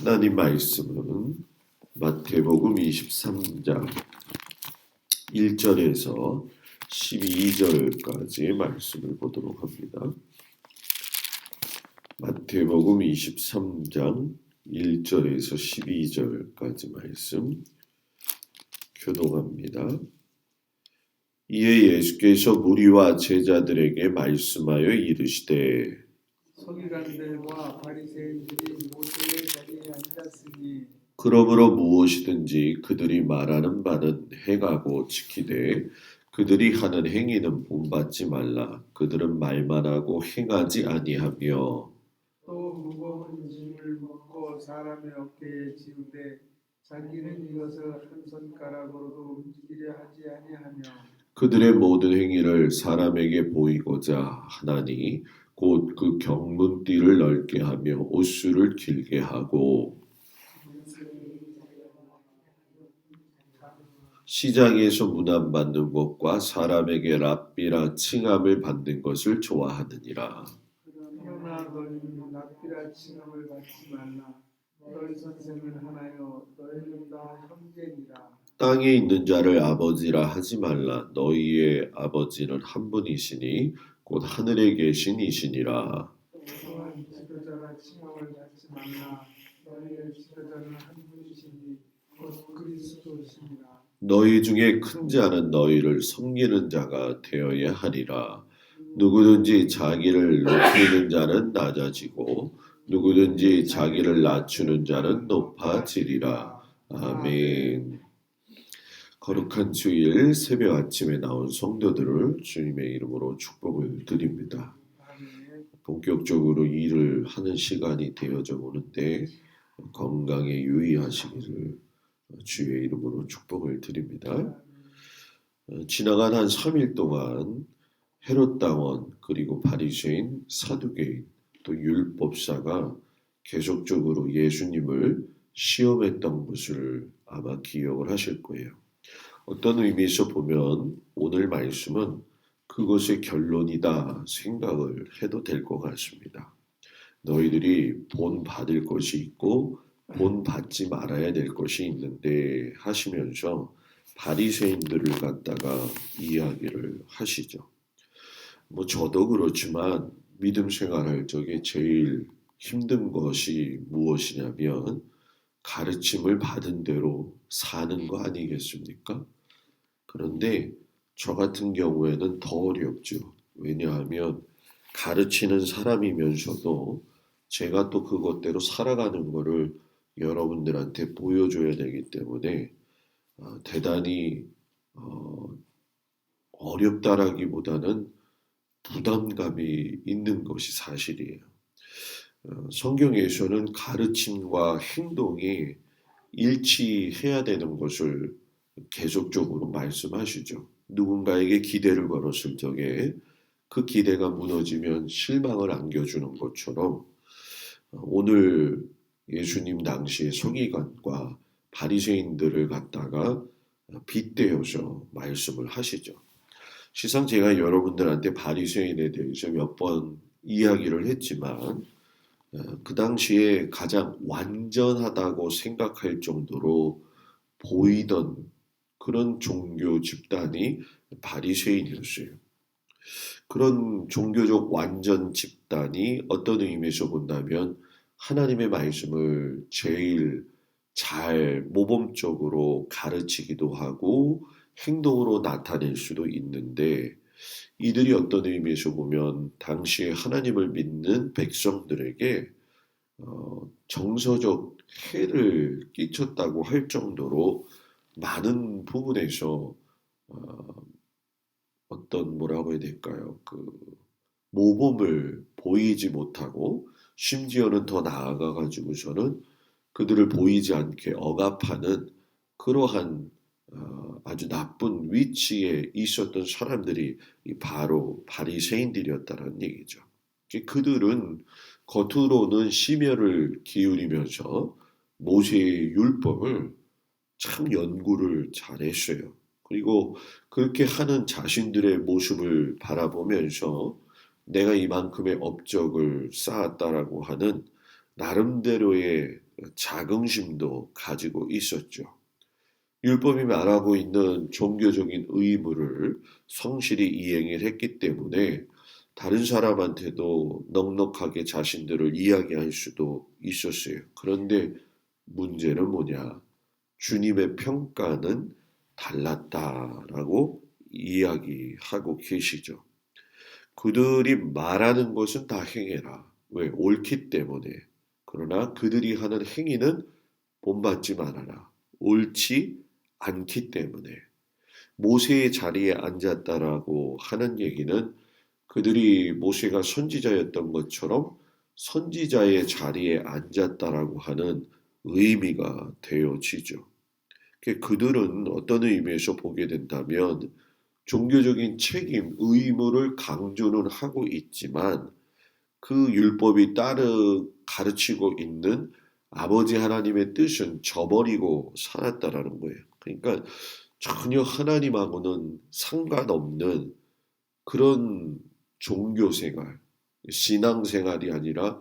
하나님 말씀은 마태복음 23장 1절에서 12절까지의 말씀을 보도록 합니다. 마태복음 23장 1절에서 12절까지 말씀 교독합니다. 이에 예수께서 무리와 제자들에게 말씀하여 이르시되 서기관들과 바리새인들이 모세의 자리에 앉았으니 그러므로 무엇이든지 그들이 말하는 바는 행하고 지키되 그들이 하는 행위는 본받지 말라. 그들은 말만 하고 행하지 아니하며 또 무거운 짐을 묶고 사람의 어깨에 지우되 자기는 이것을 한 손가락으로도 움직이려 하지 아니하며 그들의 모든 행위를 사람에게 보이고자 하나니 곧 그 경문띠를 넓게 하며 옷수를 길게 하고 시장에서 문안받는 것과 사람에게 랍비라 칭함을 받는 것을 좋아하느니라. 그러나 너희는 납비라 칭함을 받지 말라. 너희 선생은 하나요 너희는 다 형제니라. 땅에 있는 자를 아버지라 하지 말라. 너희의 아버지는 한 분이시니 곧 하늘에 계신 이시니라. 또한 지도자라 칭함을 받지 말라. 너희의 지도자는 한 분이시니 곧 그리스도시니라. 너희 중에 큰 자는 너희를 섬기는 자가 되어야 하리라. 누구든지 자기를 높이는 자는 낮아지고 누구든지 자기를 낮추는 자는 높아지리라. 아멘. 거룩한 주일 새벽 아침에 나온 성도들을 주님의 이름으로 축복을 드립니다. 본격적으로 일을 하는 시간이 되어져 오는데 건강에 유의하시기를 주의 이름으로 축복을 드립니다. 지나간 한 3일 동안 헤롯 당원 그리고 바리새인 사두개인 또 율법사가 계속적으로 예수님을 시험했던 것을 아마 기억을 하실 거예요. 어떤 의미에서 보면 오늘 말씀은 그것의 결론이다 생각을 해도 될 것 같습니다. 너희들이 본 받을 것이 있고 본 받지 말아야 될 것이 있는데 하시면서 바리새인들을 갖다가 이야기를 하시죠. 저도 그렇지만 믿음 생활할 적에 제일 힘든 것이 무엇이냐면 가르침을 받은 대로 사는 거 아니겠습니까? 그런데 저 같은 경우에는 더 어렵죠. 왜냐하면 가르치는 사람이면서도 제가 또 그것대로 살아가는 거를 여러분들한테 보여줘야 되기 때문에 대단히 어렵다라기보다는 부담감이 있는 것이 사실이에요. 성경에서는 가르침과 행동이 일치해야 되는 것을 계속적으로 말씀하시죠. 누군가에게 기대를 걸었을 적에 그 기대가 무너지면 실망을 안겨주는 것처럼 오늘 예수님 당시의 서기관과 바리새인들을 갖다가 빗대어서 말씀을 하시죠. 시상 제가 여러분들한테 바리새인에 대해서 몇 번 이야기를 했지만 그 당시에 가장 완전하다고 생각할 정도로 보이던 그런 종교 집단이 바리새인이었어요. 그런 종교적 완전 집단이 어떤 의미에서 본다면 하나님의 말씀을 제일 잘 모범적으로 가르치기도 하고 행동으로 나타낼 수도 있는데 이들이 어떤 의미에서 보면 당시에 하나님을 믿는 백성들에게 정서적 해를 끼쳤다고 할 정도로 많은 부분에서 어떤 뭐라고 해야 될까요? 그 모범을 보이지 못하고 심지어는 더 나아가 가지고서는 그들을 보이지 않게 억압하는 그러한 아주 나쁜 위치에 있었던 사람들이 바로 바리새인들이었다는 얘기죠. 그들은 겉으로는 심혈을 기울이면서 모세의 율법을 참 연구를 잘했어요. 그리고 그렇게 하는 자신들의 모습을 바라보면서 내가 이만큼의 업적을 쌓았다라고 하는 나름대로의 자긍심도 가지고 있었죠. 율법이 말하고 있는 종교적인 의무를 성실히 이행을 했기 때문에 다른 사람한테도 넉넉하게 자신들을 이야기할 수도 있었어요. 그런데 문제는 뭐냐? 주님의 평가는 달랐다라고 이야기하고 계시죠. 그들이 말하는 것은 다 행해라. 왜? 옳기 때문에. 그러나 그들이 하는 행위는 본받지 말아라. 옳지 않기 때문에. 모세의 자리에 앉았다라고 하는 얘기는 그들이 모세가 선지자였던 것처럼 선지자의 자리에 앉았다라고 하는 의미가 되어지죠. 그들은 어떤 의미에서 보게 된다면 종교적인 책임, 의무를 강조는 하고 있지만 그 율법이 가르치고 있는 아버지 하나님의 뜻은 저버리고 살았다라는 거예요. 그러니까 전혀 하나님하고는 상관없는 그런 종교 생활, 신앙 생활이 아니라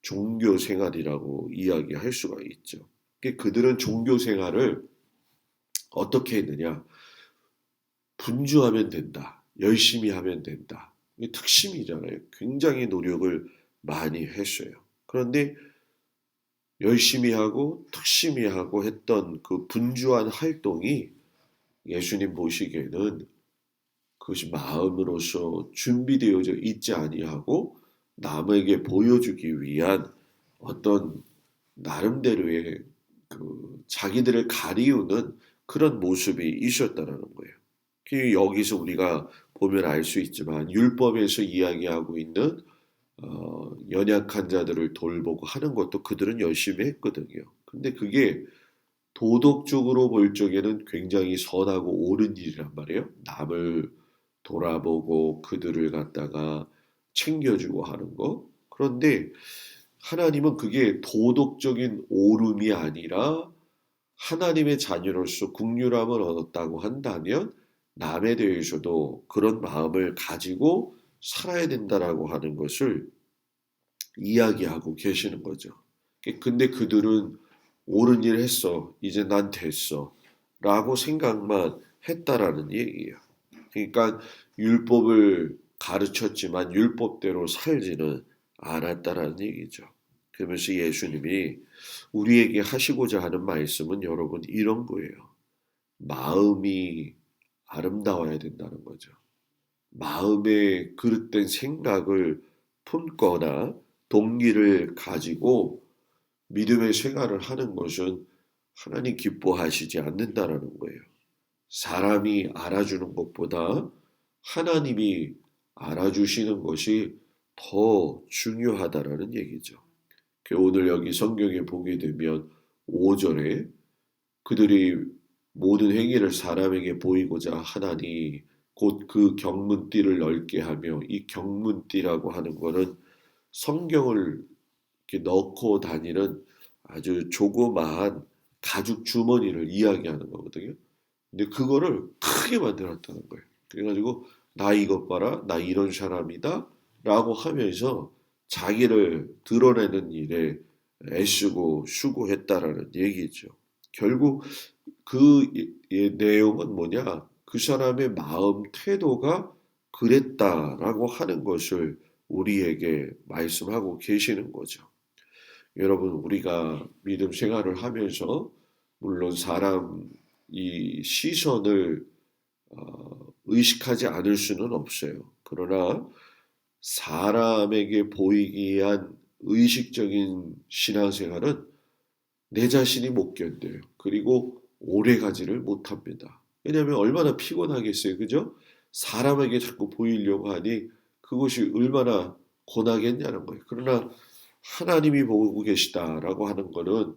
종교 생활이라고 이야기할 수가 있죠. 그들은 종교 생활을 어떻게 했느냐? 분주하면 된다. 열심히 하면 된다. 이게 특심이잖아요. 굉장히 노력을 많이 했어요. 그런데 열심히 하고 특심히 하고 했던 그 분주한 활동이 예수님 보시기에는 그것이 마음으로서 준비되어져 있지 아니하고 남에게 보여주기 위한 어떤 나름대로의 그 자기들을 가리우는 그런 모습이 있었다라는 거예요. 여기서 우리가 보면 알 수 있지만 율법에서 이야기하고 있는 연약한 자들을 돌보고 하는 것도 그들은 열심히 했거든요. 근데 그게 도덕적으로 볼 적에는 굉장히 선하고 옳은 일이란 말이에요. 남을 돌아보고 그들을 갖다가 챙겨주고 하는 거. 그런데 하나님은 그게 도덕적인 옳음이 아니라 하나님의 자녀로서 국률함을 얻었다고 한다면 남에 대해서도 그런 마음을 가지고 살아야 된다라고 하는 것을 이야기하고 계시는 거죠. 근데 그들은 옳은 일 했어. 이제 난 됐어. 라고 생각만 했다라는 얘기예요. 그러니까 율법을 가르쳤지만 율법대로 살지는 않았다라는 얘기죠. 그러면서 예수님이 우리에게 하시고자 하는 말씀은 여러분 이런 거예요. 마음이 아름다워야 된다는 거죠. 마음에 그릇된 생각을 품거나 동기를 가지고 믿음의 생활을 하는 것은 하나님 기뻐하시지 않는다라는 거예요. 사람이 알아주는 것보다 하나님이 알아주시는 것이 더 중요하다라는 얘기죠. 오늘 여기 성경에 보게 되면 5절에 그들이 모든 행위를 사람에게 보이고자 하나니 곧 그 경문띠를 넓게 하며 이 경문띠라고 하는 거는 성경을 이렇게 넣고 다니는 아주 조그마한 가죽 주머니를 이야기하는 거거든요. 근데 그거를 크게 만들었다는 거예요. 그래가지고 나 이것 봐라, 나 이런 사람이다 라고 하면서 자기를 드러내는 일에 애쓰고 수고했다라는 얘기죠. 결국 그 내용은 뭐냐? 그 사람의 마음 태도가 그랬다라고 하는 것을 우리에게 말씀하고 계시는 거죠. 여러분, 우리가 믿음 생활을 하면서 물론 사람 이 시선을 의식하지 않을 수는 없어요. 그러나 사람에게 보이기 위한 의식적인 신앙생활은 내 자신이 못 견뎌요. 그리고 오래 가지를 못합니다. 왜냐하면 얼마나 피곤하겠어요. 그죠? 사람에게 자꾸 보이려고 하니 그것이 얼마나 고나겠냐는 거예요. 그러나 하나님이 보고 계시다라고 하는 거는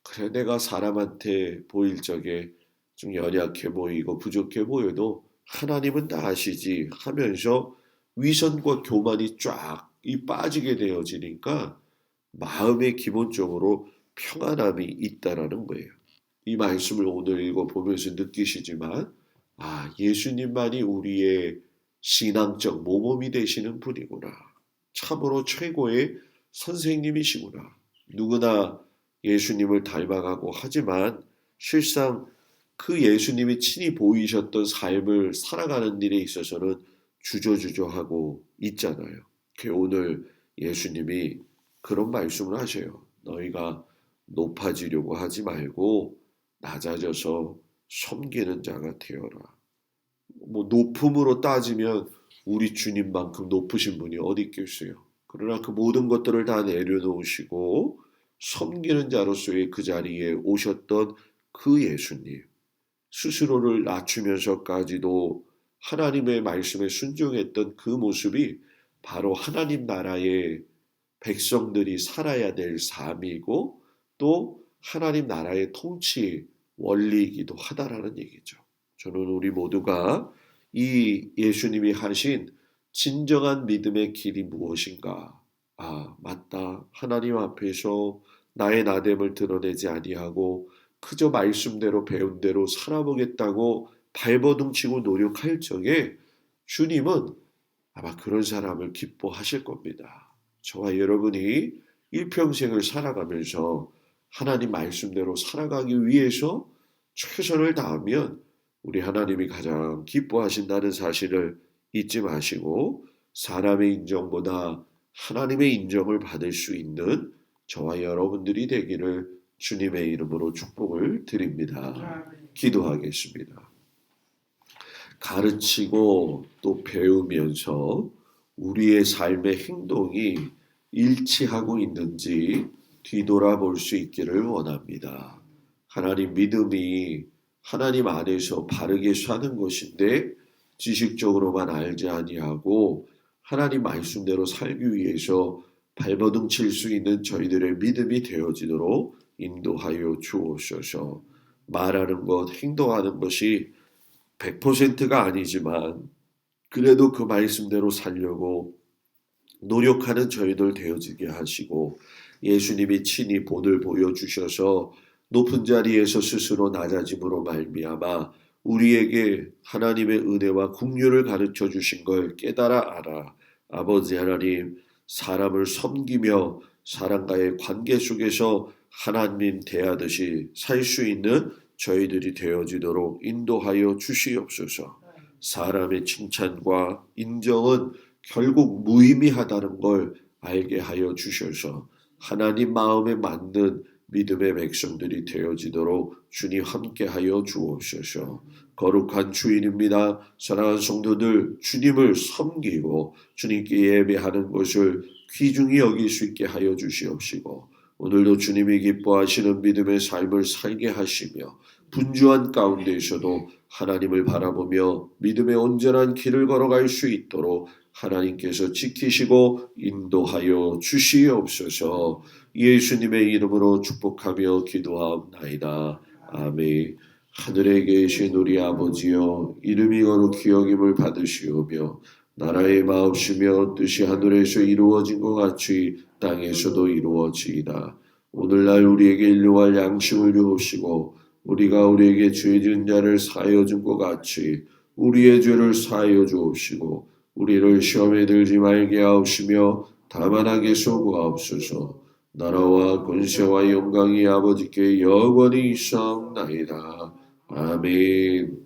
그래 내가 사람한테 보일 적에 좀 연약해 보이고 부족해 보여도 하나님은 다 아시지 하면서 위선과 교만이 쫙 빠지게 되어지니까 마음에 기본적으로 평안함이 있다라는 거예요. 이 말씀을 오늘 읽어보면서 느끼시지만 예수님만이 우리의 신앙적 모범이 되시는 분이구나. 참으로 최고의 선생님이시구나. 누구나 예수님을 닮아가고 하지만 실상 그 예수님이 친히 보이셨던 삶을 살아가는 일에 있어서는 주저주저하고 있잖아요. 오늘 예수님이 그런 말씀을 하셔요. 너희가 높아지려고 하지 말고 낮아져서 섬기는 자가 되어라. 높음으로 따지면 우리 주님만큼 높으신 분이 어디 있겠어요. 그러나 그 모든 것들을 다 내려놓으시고 섬기는 자로서의 그 자리에 오셨던 그 예수님, 스스로를 낮추면서까지도 하나님의 말씀에 순종했던 그 모습이 바로 하나님 나라의 백성들이 살아야 될 삶이고 또 하나님 나라의 통치 원리이기도 하다라는 얘기죠. 저는 우리 모두가 이 예수님이 하신 진정한 믿음의 길이 무엇인가? 맞다. 하나님 앞에서 나의 나됨을 드러내지 아니하고 그저 말씀대로 배운 대로 살아보겠다고 발버둥치고 노력할 적에 주님은 아마 그런 사람을 기뻐하실 겁니다. 저와 여러분이 일평생을 살아가면서 하나님 말씀대로 살아가기 위해서 최선을 다하면 우리 하나님이 가장 기뻐하신다는 사실을 잊지 마시고 사람의 인정보다 하나님의 인정을 받을 수 있는 저와 여러분들이 되기를 주님의 이름으로 축복을 드립니다. 기도하겠습니다. 가르치고 또 배우면서 우리의 삶의 행동이 일치하고 있는지 뒤돌아볼 수 있기를 원합니다. 하나님 믿음이 하나님 안에서 바르게 사는 것인데 지식적으로만 알지 아니하고 하나님 말씀대로 살기 위해서 발버둥 칠 수 있는 저희들의 믿음이 되어지도록 인도하여 주옵소서. 말하는 것, 행동하는 것이 100%가 아니지만 그래도 그 말씀대로 살려고 노력하는 저희들 되어지게 하시고 예수님이 친히 본을 보여주셔서 높은 자리에서 스스로 낮아짐으로 말미암아 우리에게 하나님의 은혜와 긍휼을 가르쳐 주신 걸 깨달아 알아. 아버지 하나님, 사람을 섬기며 사람과의 관계 속에서 하나님 대하듯이 살 수 있는 저희들이 되어지도록 인도하여 주시옵소서. 사람의 칭찬과 인정은 결국 무의미하다는 걸 알게 하여 주셔서 하나님 마음에 맞는 믿음의 백성들이 되어지도록 주님 함께하여 주옵소서. 거룩한 주인입니다. 사랑하는 성도들, 주님을 섬기고 주님께 예배하는 것을 귀중히 여길 수 있게 하여 주시옵시고 오늘도 주님이 기뻐하시는 믿음의 삶을 살게 하시며 분주한 가운데에서도 하나님을 바라보며 믿음의 온전한 길을 걸어갈 수 있도록 하나님께서 지키시고 인도하여 주시옵소서. 예수님의 이름으로 축복하며 기도하옵나이다. 아멘. 하늘에 계신 우리 아버지여, 이름이 거룩히 여김을 받으시오며 나라의 마옵시며 뜻이 하늘에서 이루어진 것 같이 땅에서도 이루어지이다. 오늘날 우리에게 일용할 양식을 주옵시고 우리가 우리에게 죄 지은 자를 사하여 준 것 같이 우리의 죄를 사하여 주옵시고 우리를 시험에 들지 말게 하옵시며 다만 악에 구하옵소서. 나라와 권세와 영광이 아버지께 영원히 있사옵나이다. 아멘.